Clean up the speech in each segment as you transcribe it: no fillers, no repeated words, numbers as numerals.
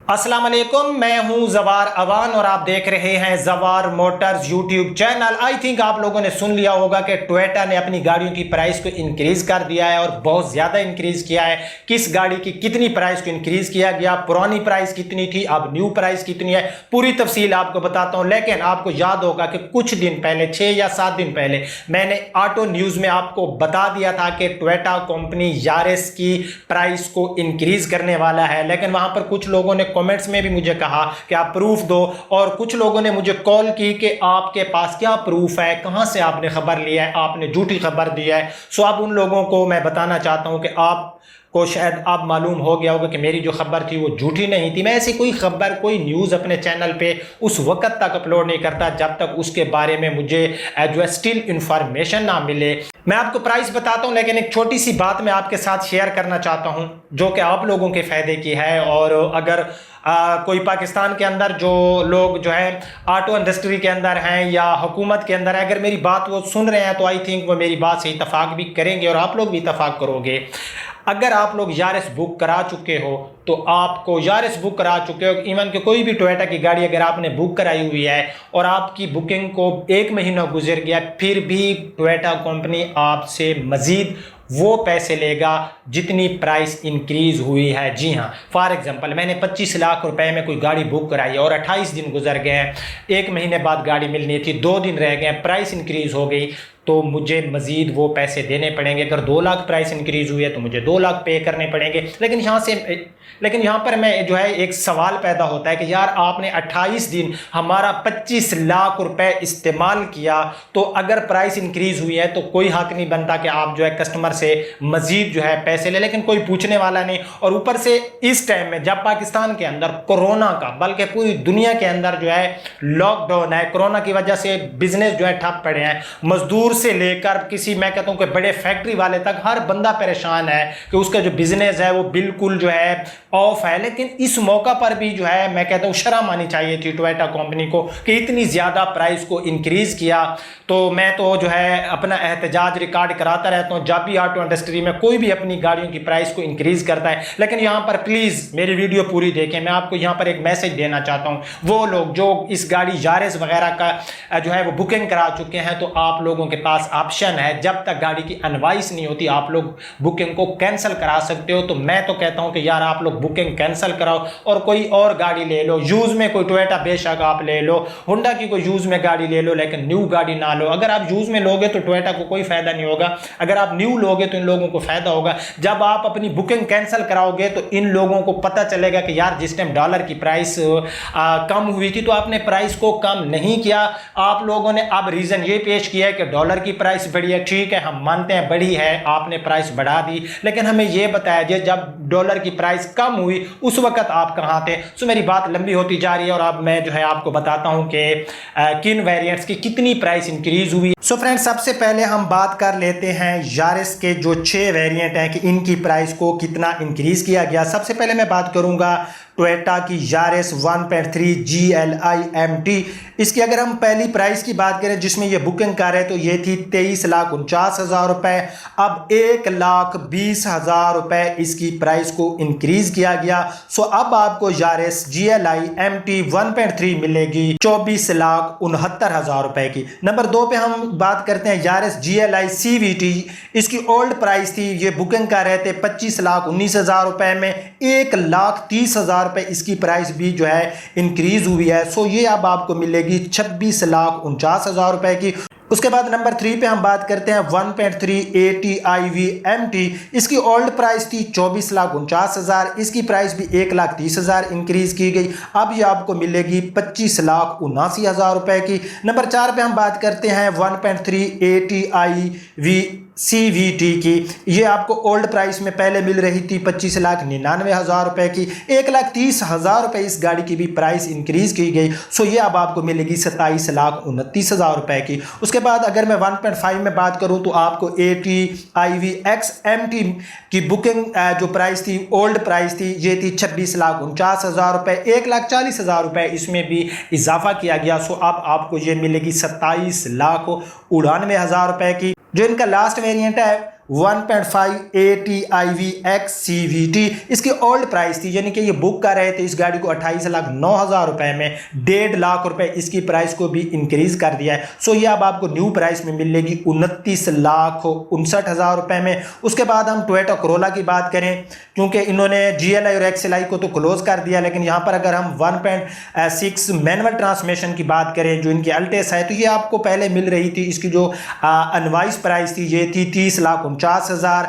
अस्सलाम वालेकुम, मैं हूं जवार अवान और आप देख रहे हैं जवार Motors YouTube channel. I think आप लोगों ने सुन लिया होगा कि टोयोटा ने अपनी गाड़ियों की प्राइस को इंक्रीज कर दिया है और बहुत ज़्यादा इंक्रीज किया है। किस गाड़ी की कितनी प्राइस को इंक्रीज किया गया, पुरानी प्राइस कितनी थी, अब न्यू प्राइस कितनी है, पूरी तफसील आपको बताता हूं। लेकिन आपको याद होगा कि कुछ दिन पहले 6 या 7 दिन पहले मैंने ऑटो न्यूज़ में आपको बता दिया था कि टोयोटा कंपनी यारिस की प्राइस को इंक्रीज करने वाला है। लेकिन वहां पर कुछ लोगों ने कमेंट्स में भी मुझे कहा कि आप प्रूफ दो, और कुछ लोगों ने मुझे कॉल की कि आपके पास क्या प्रूफ है, कहां से आपने खबर लिया है, आपने झूठी खबर दी है। सो अब उन लोगों को मैं बताना चाहता हूं कि आपको शायद अब मालूम हो गया होगा कि मेरी जो खबर थी वो झूठी नहीं थी। मैं ऐसी कोई खबर, कोई न्यूज़ अपने चैनल पे उस वक्त तक अपलोड नहीं करता जब तक उसके बारे में मुझे जो है स्टिल इंफॉर्मेशन ना मिले। मैं आपको प्राइस बताता हूं, लेकिन एक छोटी सी बात मैं आपके साथ शेयर करना चाहता हूं जो कि आप लोगों के फायदे की है। और अगर कोई पाकिस्तान के अंदर जो लोग जो है ऑटो इंडस्ट्री के अंदर हैं या हुकूमत के अंदर है, अगर मेरी बात वो सुन रहे हैं तो आई थिंक वो मेरी बात से इतफाक भी करेंगे और आप लोग भी इतफाक करोगे। अगर आप लोग यारिस बुक करा चुके हो तो आपको यारिस बुक करा चुके हो, इवन कि कोई भी टोयोटा की गाड़ी अगर आपने बुक कराई हुई है और आपकी बुकिंग को 1 महीना गुजर गया, फिर भी टोयोटा कंपनी आपसे मजीद वो पैसे लेगा जितनी प्राइस इंक्रीज हुई है। जी हाँ, फॉर एग्जांपल मैंने 25 लाख रुपए में कोई गाड़ी बुक कराई है और 28 दिन गुजर गए, 1 महीने बाद गाड़ी मिलनी थी, 2 दिन रह गए, प्राइस इंक्रीज हो गई, तो मुझे मजीद वो पैसे देने पड़ेंगे। अगर 2 लाख प्राइस इंक्रीज हुई है तो मुझे 2 लाख पे करने पड़ेंगे। लेकिन यहाँ पर मैं जो है एक सवाल पैदा होता है कि यार आपने 28 दिन हमारा 25 लाख रुपए इस्तेमाल किया, तो अगर प्राइस इंक्रीज हुई है तो कोई हक नहीं बनता कि आप जो है कस्टमर से मजीद जो है पैसे ले। लेकिन कोई पूछने वाला नहीं। और ऊपर से इस टाइम में जब पाकिस्तान के अंदर कोरोना का, बल्कि पूरी दुनिया के अंदर जो है लॉकडाउन है, कोरोना की वजह से बिजनेस जो है ठप पड़े हैं, मजदूर से लेकर किसी, मैं कहता हूं कि बड़े फैक्ट्री वाले तक, हर बंदा परेशान है कि उसका जो बिजनेस है वो बिल्कुल जो है ऑफ है। लेकिन इस मौका पर भी जो है मैं कहता हूं शर्म आनी चाहिए थी टोयोटा कंपनी को कि इतनी ज्यादा प्राइस को इंक्रीज किया। तो मैं तो जो है अपना एहतजाज रिकॉर्ड कराता रहता हूं जब भी ऑटो इंडस्ट्री में कोई भी अपनी गाड़ियों की प्राइस को इंक्रीज करता है। लेकिन यहां पर प्लीज मेरी वीडियो पूरी देखें। मैं आपको यहां पर एक मैसेज देना चाहता हूं, वो लोग जो इस गाड़ी यारिस वगैरह का जो है वो बुकिंग करा चुके हैं, तो आप लोगों के पास ऑप्शन है, जब तक गाड़ी की अनवाइस नहीं होती आप लोग बुकिंग को कैंसिल करा सकते हो। तो मैं तो कहता हूं कि यार आप लोग बुकिंग कैंसिल कराओ और कोई और गाड़ी ले लो, यूज में कोई टोयोटा बेशक आप ले लो, होंडा की कोई यूज में गाड़ी ले लो, लेकिन न्यू गाड़ी ना लो। अगर आप यूज में लोगे तो टोयोटा को कोई फायदा नहीं होगा, अगर आप न्यू लोगे तो इन लोगों को फायदा होगा। जब आप अपनी बुकिंग कैंसिल कराओगे तो इन लोगों को पता चलेगा कि यार जिस टाइम डॉलर की प्राइस कम हुई थी तो आपने प्राइस को कम नहीं किया। आप लोगों ने अब रीजन ये पेश किया है कि डॉलर की प्राइस बढ़ी है। ठीक है, हम मानते हैं बढ़ी है, आपने प्राइस बढ़ा दी, लेकिन हमें यह बताया जाए जब डॉलर की प्राइस कम हुई उस वक्त आप कहां थे। सो मेरी बात लंबी होती जा रही है और अब मैं जो है आपको बताता हूं कि किन वेरिएंट्स की कितनी प्राइस इंक्रीज हुई। सो फ्रेंड्स, सबसे पहले हम बात कर लेते हैं यारिस के जो 6 वेरिएंट हैं कि इनकी प्राइस को कितना इंक्रीज किया गया। सबसे पहले मैं बात करूंगा टोयोटा की यारिस 1.3 GLI MT। इसकी अगर हम पहली प्राइस की बात करें जिसमें ये बुकिंग कर रहे तो ये थी 23,49,000 रुपए, अब 1,20,000 रुपए इसकी प्राइस को इंक्रीज किया गया। सो अब आपको यारिस GLI MT 1.3 मिलेगी 24,69,000 रुपए की। नंबर 2 पे हम बात करते हैं यारिस GLI CVT। इसकी ओल्ड प्राइस थी, ये बुकिंग कर रहे थे 25,19,000 रुपए में, 1,30,000 रुपए इसकी प्राइस भी जो है इंक्रीज हुई है। सो ये अब आपको मिलेगी 26,49,000 रुपए की। उसके बाद नंबर 3 पे हम बात करते हैं 1.3 ATIV MT। इसकी ओल्ड प्राइस थी 24,49,000, इसकी प्राइस भी 1,30,000 इंक्रीज की गई, अब ये आपको मिलेगी 25,79,000 रुपए की। नंबर 4 पे हम बात करते हैं 1.3 ATIV CVT की। ये आपको ओल्ड प्राइस में पहले मिल रही थी 25,99,000 रुपए की, 1,30,000 रुपए इस गाड़ी की भी प्राइस इंक्रीज की गई। सो ये अब आपको मिलेगी 27,29,000 रुपए की। उसके बाद अगर मैं 1.5 में बात करूं तो आपको ATIV X MT की बुकिंग जो प्राइस थी, ओल्ड प्राइस थी, ये थी 26,49,000 रुपए, 1,40,000 रुपए इसमें भी इजाफा किया गया। सो अब आपको ये मिलेगी 27,98,000 रुपए की। जो इनका लास्ट वेरिएंट है 1.5 ATIV XCVT इसकी ओल्ड प्राइस थी, यानी कि ये बुक कर रहे थे इस गाड़ी को 28,09,000 रुपए में, 1.5 लाख रुपए इसकी प्राइस को भी इंक्रीज कर दिया है। सो ये अब आपको न्यू प्राइस में मिलेगी 29,59,000 रुपए में। उसके बाद हम टोयोटा कोरोला की बात करें, क्योंकि इन्होंने GLI और XLI को तो क्लोज कर दिया, लेकिन यहाँ पर अगर हम 1.6 मैनुअल ट्रांसमिशन की बात करें जो इनकी अल्टेस है, तो ये आपको पहले मिल रही थी, इसकी जो अनवाइस प्राइस थी ये थी 30,49,000,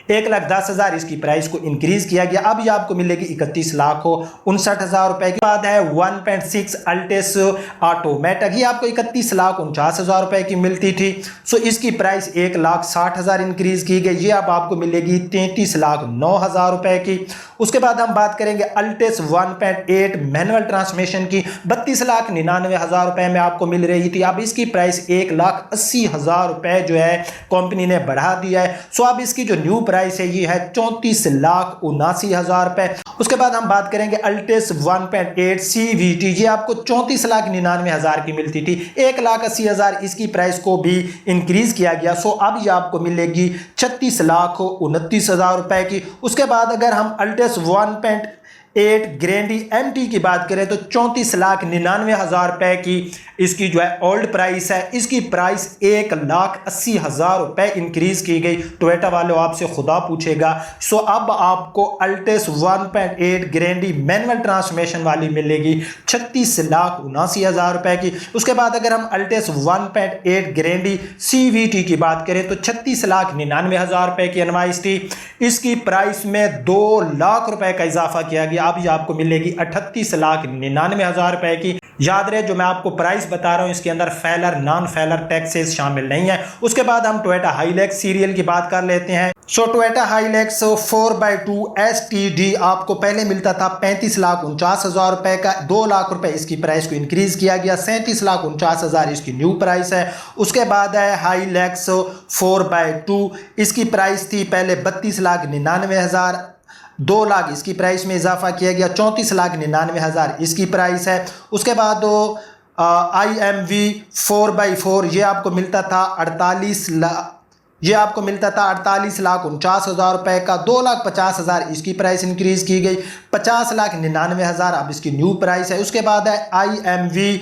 1,10,000 इसकी प्राइस को इंक्रीज किया गया। अब ये आपको मिलेगी 31,59,000 रुपए की। बाद है 1.6 अल्टेस ऑटोमेटिक, ये आपको 31,49,000 रुपए की मिलती थी। सो इसकी प्राइस 1,60,000 इंक्रीज की गई, ये अब आपको मिलेगी 33,09,000 रुपए की। उसके बाद हम बात करेंगे अल्टेस 1.8 मैनुअल ट्रांसमिशन की, 32,99,000 रुपए में आपको मिल रही थी। अब इसकी प्राइस 1,80,000 रुपए जो है कंपनी ने बढ़ा दिया है। सो अब इसकी जो न्यू प्राइस है ये है 34,79,000 रुपए। उसके बाद हम बात करेंगे अल्टेस 1.8 CVT, ये आपको 34,99,000 की मिलती थी, 1,80,000 इसकी प्राइस को भी इंक्रीज किया गया। सो अब ये आपको मिलेगी 36,29,000 रुपए की। उसके बाद अगर हम अल्टेस 1.8 ग्रैंडी MT की बात करें तो 34,99,000 रुपए की इसकी जो है ओल्ड प्राइस है, इसकी प्राइस 1,80,000 रुपए इंक्रीज की गई। टोयोटा वालों आपसे खुदा पूछेगा। सो अब आपको अल्टेस 1.8 ग्रैंडी मैनुअल ट्रांसमिशन वाली मिलेगी 36,79,000 रुपए की। उसके बाद अगर हम अल्टेस 1.8 ग्रैंडी CVT की बात करें तो 36,99,000 रुपए की इनवाइस थी, इसकी प्राइस में 2 लाख रुपए का इजाफा किया गया। अब ये आपको मिलेगी 38,99,000 रुपए की। याद रहे जो मैं आपको प्राइस बता रहा हूं इसके अंदर फेलर नॉन फेलर टैक्सेस शामिल नहीं है। उसके बाद हम टोयोटा हाइलैक्स सीरियल की बात कर लेते हैं। सो टोयोटा हाइलैक्स 4x2 STD आपको पहले मिलता था 35,49,000 रुपए का, 2 लाख रुपए इसकी प्राइस को इंक्रीज किया गया, 37,49,000 इसकी न्यू प्राइस है। उसके बाद है हाइलैक्स 4x2, इसकी प्राइस थी पहले 32,99,000, 2 लाख इसकी प्राइस में इजाफा किया गया, 34,99,000 इसकी प्राइस है। उसके बाद IMV 4x4 ये आपको मिलता था 48,49,000 रुपए का, 2,50,000 इसकी प्राइस इंक्रीज की गई, 50,99,000 अब इसकी न्यू प्राइस है। उसके बाद है IMV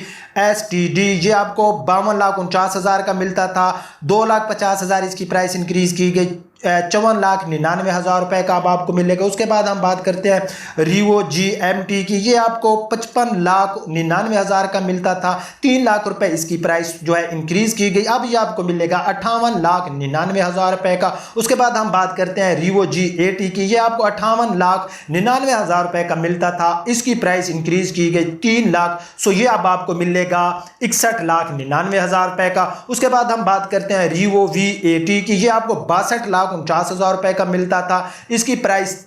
STD, ये आपको 52,49,000 का मिलता था, 2,50,000 इसकी प्राइस इंक्रीज की गई, 54,99,000 रुपए का अब आपको मिलेगा। उसके बाद हम बात करते हैं रिवो GMT की, ये आपको 55,99,000 का मिलता था, 3 लाख रुपए इसकी प्राइस जो है इंक्रीज की गई, अब ये आपको मिलेगा 58,99,000 रुपए का। उसके बाद हम बात करते हैं रिवो G80 की, ये आपको 58,99,000 रुपए का मिलता था, इसकी प्राइस इंक्रीज की गई 3 लाख। सो ये अब आपको मिलेगा 61,99,000 रुपए का। उसके बाद हम बात करते हैं रिवो V80 की, ये आपको 62,49,000 रुपए का मिलता था, इसकी प्राइस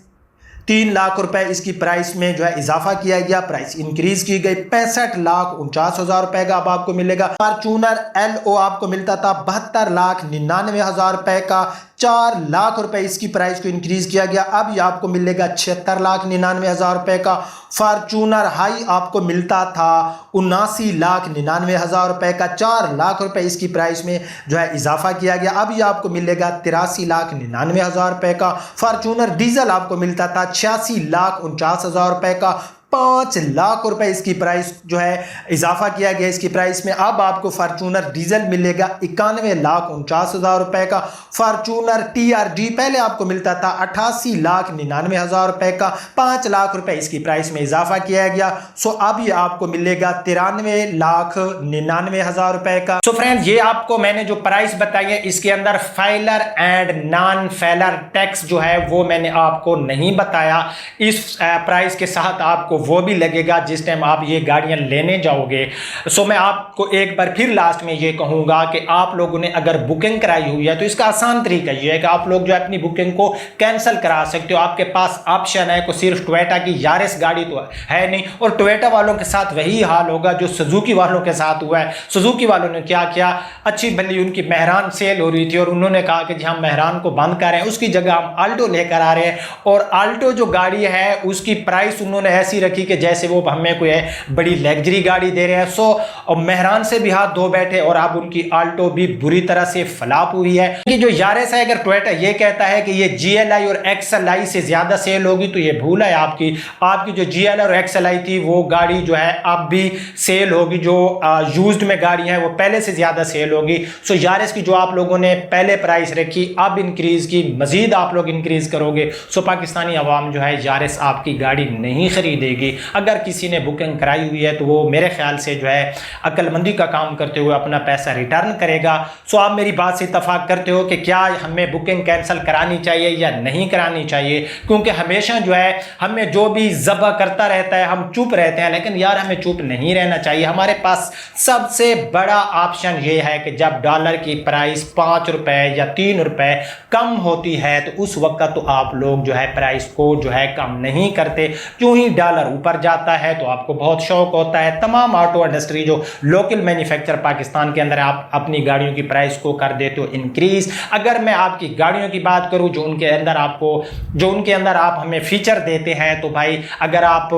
3 लाख रुपए इसकी प्राइस में जो है इजाफा किया गया, प्राइस इंक्रीज की गई, 65,49,000 रुपए का अब आपको मिलेगा। फॉर्च्यूनर LO आपको मिलता था 72,99,000 रुपए का, 4 लाख रुपए इसकी प्राइस को इंक्रीज किया गया, अब ये आपको मिलेगा 76,99,000 रुपए का। फॉर्च्यूनर हाई आपको मिलता था 79,99,000 रुपए का, 4 लाख रुपए इसकी प्राइस में जो है इजाफा किया गया, अब ये आपको मिलेगा 83,99,000 रुपए का। फॉर्च्यूनर डीजल आपको मिलता था 86,49,000 रुपए का, 5 लाख रुपए इसकी प्राइस जो है इजाफा किया गया इसकी प्राइस में, अब आपको फॉर्च्यूनर डीजल मिलेगा 91,49,000 रुपए का। फॉर्च्यूनर TRD पहले आपको मिलता था 88,99,000 रुपए का, 5 लाख रुपए इसकी प्राइस में इजाफा किया गया। सो अब ये आपको मिलेगा 93,99,000 रुपए का। सो फ्रेंड्स ये आपको मैंने जो प्राइस बताई है इसके अंदर failure and non failure tax जो है वो मैंने आपको नहीं बताया। इस प्राइस के साथ आपको वो भी लगेगा जिस टाइम आप ये गाड़ियां लेने जाओगे। सो मैं आपको एक बार फिर लास्ट में ये कहूंगा कि आप लोगों ने अगर बुकिंग कराई हुई है तो इसका आसान तरीका ये है कि आप लोग जो अपनी बुकिंग को कैंसिल करा सकते हो। आपके पास ऑप्शन है को सिर्फ टोयोटा की यारिस गाड़ी तो है नहीं, और टोयोटा वालों के साथ वही हाल होगा जो सुजुकी वालों के साथ हुआ है। सुजुकी वालों ने क्या किया, अच्छी भली उनकी मेहरान सेल हो रही थी और उन्होंने कहा कि जी हम मेहरान को बंद करें, उसकी जगह हम आल्टो लेकर आ रहे हैं, और आल्टो जो गाड़ी है उसकी प्राइस उन्होंने ऐसी रखी कि जैसे वो हमें कोई बड़ी लग्जरी गाड़ी दे रहे हैं। सो और मेहरान से भी हाथ धो बैठे और अब उनकी आल्टो भी बुरी तरह से फ्लॉप हुई है। कि जो यारिस है, अगर टोयोटा ये कहता है कि ये GLI और XLI से ज्यादा सेल होगी तो ये भूल है आपकी जो GLI और XLI थी वो गाड़ी जो है अब भी सेल होगी, जो यूज्ड में गाड़ी है वो पहले से ज्यादा सेल होगी। सो यारिस की जो आप लोगों ने पहले प्राइस रखी अब इंक्रीज की, मजीद आप लोग इंक्रीज करोगे, सो पाकिस्तानी अवाम जो है यारिस आपकी गाड़ी नहीं खरीदेगी। अगर किसी ने बुकिंग कराई हुई है तो वो मेरे ख्याल से जो है अक्लमंदी का काम करते हुए अपना पैसा रिटर्न करेगा। सो आप मेरी बात से इत्तफाक करते हो कि क्या हमें बुकिंग कैंसिल करानी चाहिए या नहीं करानी चाहिए? क्योंकि हमेशा जो है हमें जो भी ज़बह करता रहता है हम चुप रहते हैं, लेकिन यार हमें चुप नहीं रहना चाहिए। हमारे पास सबसे बड़ा ऑप्शन ये है कि जब डॉलर की प्राइस 5 रुपए या 3 रुपए कम होती है तो उस वक्त तो आप लोग जो है प्राइस को जो है कम नहीं करते। क्यों ही डॉलर ऊपर जाता है तो आपको बहुत शौक होता है। तमाम ऑटो इंडस्ट्री जो लोकल मैन्युफैक्चर पाकिस्तान के अंदर, आप अपनी गाड़ियों की प्राइस को कर देते हो इंक्रीज। अगर मैं आपकी गाड़ियों की बात करूं जो उनके अंदर आप हमें फीचर देते हैं, तो भाई अगर आप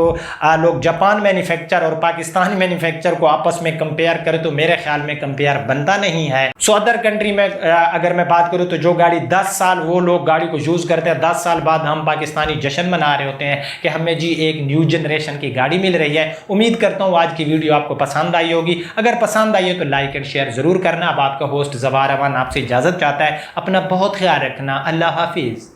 लोग जापान मैन्युफैक्चर और पाकिस्तान मैन्युफैक्चर को आपस में कंपेयर करें तो मेरे ख्याल में कंपेयर बनता नहीं है। सो अदर कंट्री में अगर मैं बात करूं तो जो गाड़ी 10 साल वो लोग गाड़ी को यूज करते हैं, 10 साल बाद हम पाकिस्तानी जश्न मना रहे होते हैं कि हमें जी एक न्यू जनरेशन की गाड़ी मिल रही है। उम्मीद करता हूं आज की वीडियो आपको पसंद आई होगी। अगर पसंद आई है तो लाइक एंड शेयर जरूर करना। अब आपका होस्ट ज़वार अवान आपसे इजाजत चाहता है। अपना बहुत ख्याल रखना। अल्लाह हाफिज।